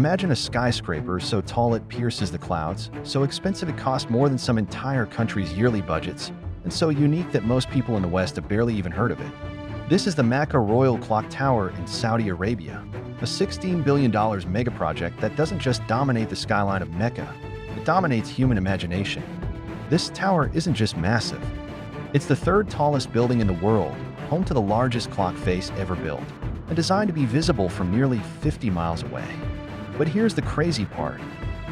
Imagine a skyscraper so tall it pierces the clouds, so expensive it costs more than some entire country's yearly budgets, and so unique that most people in the West have barely even heard of it. This is the Mecca Royal Clock Tower in Saudi Arabia, a $16 billion megaproject that doesn't just dominate the skyline of Mecca, it dominates human imagination. This tower isn't just massive. It's the third tallest building in the world, home to the largest clock face ever built, and designed to be visible from nearly 50 miles away. But here's the crazy part.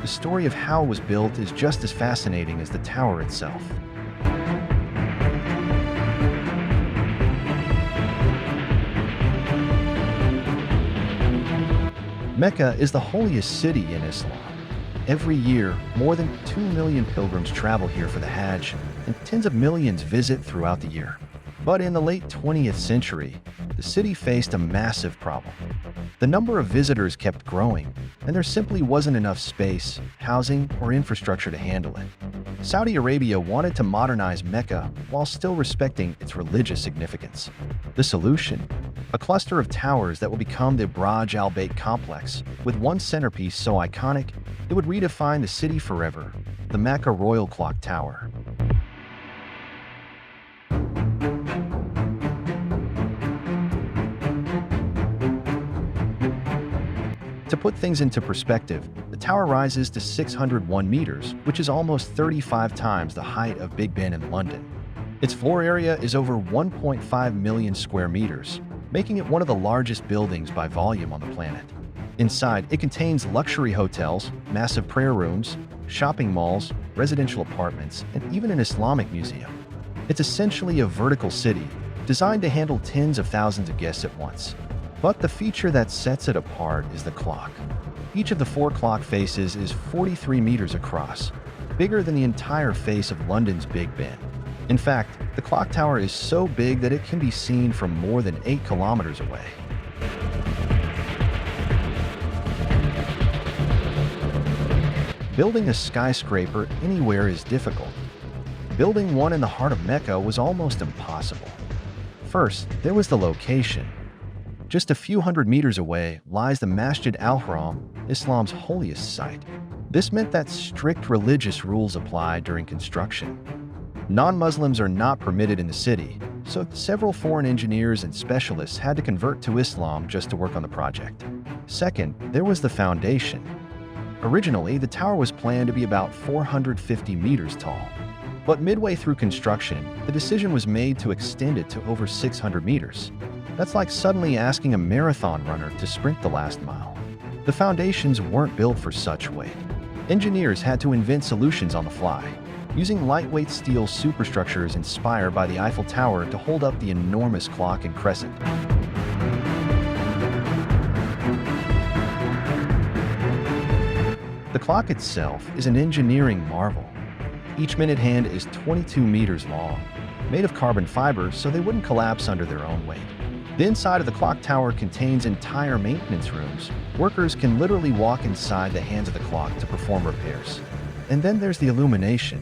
The story of how it was built is just as fascinating as the tower itself. Mecca is the holiest city in Islam. Every year, more than 2 million pilgrims travel here for the Hajj, and tens of millions visit throughout the year. But in the late 20th century, the city faced a massive problem. The number of visitors kept growing, and there simply wasn't enough space, housing, or infrastructure to handle it. Saudi Arabia wanted to modernize Mecca while still respecting its religious significance. The solution? A cluster of towers that will become the Burj Al Bayt complex, with one centerpiece so iconic, it would redefine the city forever, the Mecca Royal Clock Tower. To put things into perspective, the tower rises to 601 meters, which is almost 35 times the height of Big Ben in London. Its floor area is over 1.5 million square meters, making it one of the largest buildings by volume on the planet. Inside, it contains luxury hotels, massive prayer rooms, shopping malls, residential apartments, and even an Islamic museum. It's essentially a vertical city, designed to handle tens of thousands of guests at once. But the feature that sets it apart is the clock. Each of the 4 clock faces is 43 meters across, bigger than the entire face of London's Big Ben. In fact, the clock tower is so big that it can be seen from more than 8 kilometers away. Building a skyscraper anywhere is difficult. Building one in the heart of Mecca was almost impossible. First, there was the location. Just a few hundred meters away lies the Masjid al-Haram, Islam's holiest site. This meant that strict religious rules applied during construction. Non-Muslims are not permitted in the city, so several foreign engineers and specialists had to convert to Islam just to work on the project. Second, there was the foundation. Originally, the tower was planned to be about 450 meters tall. But midway through construction, the decision was made to extend it to over 600 meters. That's like suddenly asking a marathon runner to sprint the last mile. The foundations weren't built for such weight. Engineers had to invent solutions on the fly, using lightweight steel superstructures inspired by the Eiffel Tower to hold up the enormous clock and crescent. The clock itself is an engineering marvel. Each minute hand is 22 meters long, made of carbon fiber so they wouldn't collapse under their own weight. The inside of the clock tower contains entire maintenance rooms. Workers can literally walk inside the hands of the clock to perform repairs. And then there's the illumination.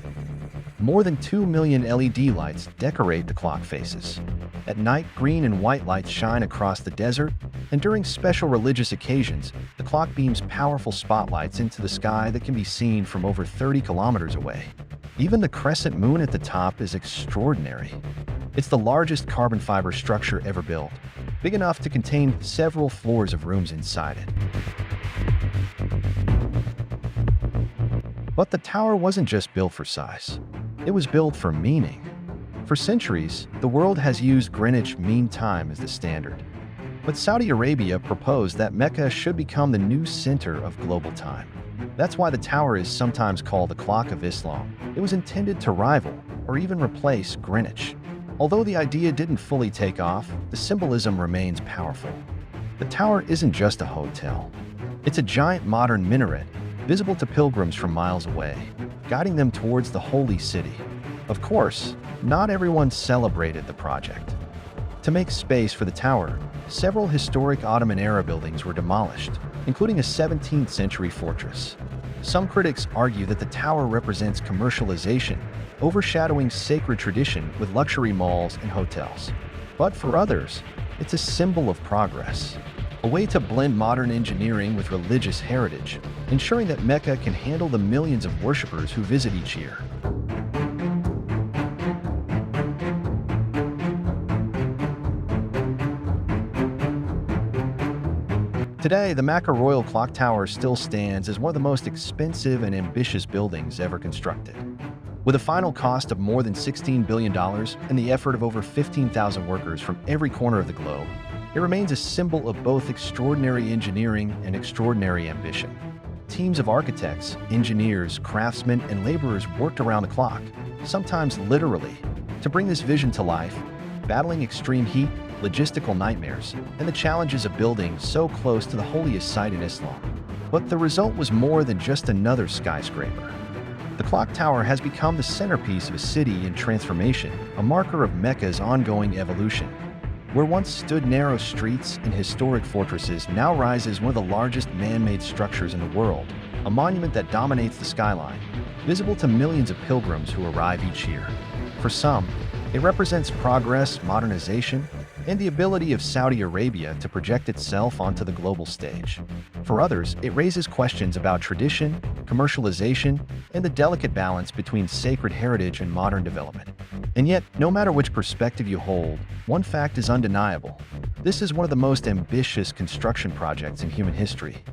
More than 2 million LED lights decorate the clock faces. At night, green and white lights shine across the desert, and during special religious occasions, the clock beams powerful spotlights into the sky that can be seen from over 30 kilometers away. Even the crescent moon at the top is extraordinary. It's the largest carbon fiber structure ever built, big enough to contain several floors of rooms inside it. But the tower wasn't just built for size. It was built for meaning. For centuries, the world has used Greenwich Mean Time as the standard. But Saudi Arabia proposed that Mecca should become the new center of global time. That's why the tower is sometimes called the Clock of Islam. It was intended to rival, or even replace, Greenwich. Although the idea didn't fully take off, the symbolism remains powerful. The tower isn't just a hotel. It's a giant modern minaret, visible to pilgrims from miles away, guiding them towards the holy city. Of course, not everyone celebrated the project. To make space for the tower, several historic Ottoman-era buildings were demolished, including a 17th century fortress. Some critics argue that the tower represents commercialization, overshadowing sacred tradition with luxury malls and hotels. But for others, it's a symbol of progress. a way to blend modern engineering with religious heritage, ensuring that Mecca can handle the millions of worshippers who visit each year. Today, the Mecca Royal Clock Tower still stands as one of the most expensive and ambitious buildings ever constructed. With a final cost of more than $16 billion and the effort of over 15,000 workers from every corner of the globe, it remains a symbol of both extraordinary engineering and extraordinary ambition. Teams of architects, engineers, craftsmen, and laborers worked around the clock, sometimes literally, to bring this vision to life, battling extreme heat, logistical nightmares, and the challenges of building so close to the holiest site in Islam. But the result was more than just another skyscraper. The clock tower has become the centerpiece of a city in transformation, a marker of Mecca's ongoing evolution. Where once stood narrow streets and historic fortresses now rises one of the largest man-made structures in the world, a monument that dominates the skyline, visible to millions of pilgrims who arrive each year. For some, it represents progress, modernization, and the ability of Saudi Arabia to project itself onto the global stage. For others, it raises questions about tradition, commercialization, and the delicate balance between sacred heritage and modern development. And yet, no matter which perspective you hold, one fact is undeniable. This is one of the most ambitious construction projects in human history.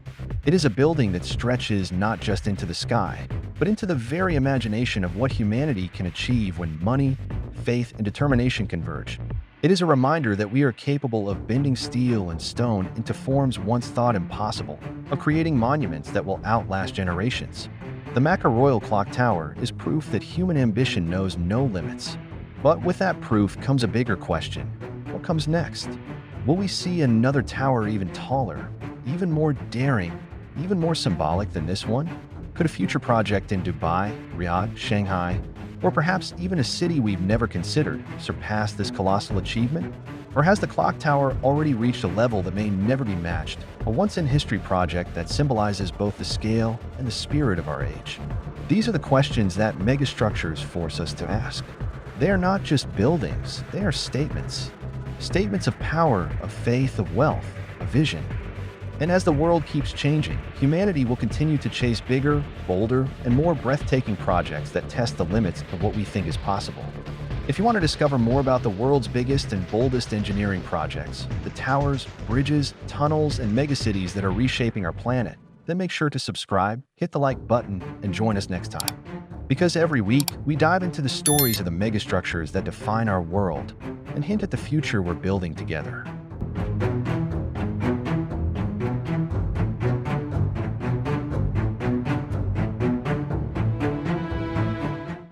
It is a building that stretches not just into the sky, but into the very imagination of what humanity can achieve when money, faith, and determination converge. It is a reminder that we are capable of bending steel and stone into forms once thought impossible, of creating monuments that will outlast generations. The Mecca Royal Clock Tower is proof that human ambition knows no limits. But with that proof comes a bigger question. What comes next? Will we see another tower even taller, even more daring, even more symbolic than this one? Could a future project in Dubai, Riyadh, Shanghai, or perhaps even a city we've never considered surpass this colossal achievement? Or has the clock tower already reached a level that may never be matched, a once-in-history project that symbolizes both the scale and the spirit of our age? These are the questions that megastructures force us to ask. They are not just buildings, they are statements. Statements of power, of faith, of wealth, of vision. And as the world keeps changing, humanity will continue to chase bigger, bolder, and more breathtaking projects that test the limits of what we think is possible. If you want to discover more about the world's biggest and boldest engineering projects, the towers, bridges, tunnels, and megacities that are reshaping our planet, then make sure to subscribe, hit the like button, and join us next time. Because every week, we dive into the stories of the megastructures that define our world and hint at the future we're building together.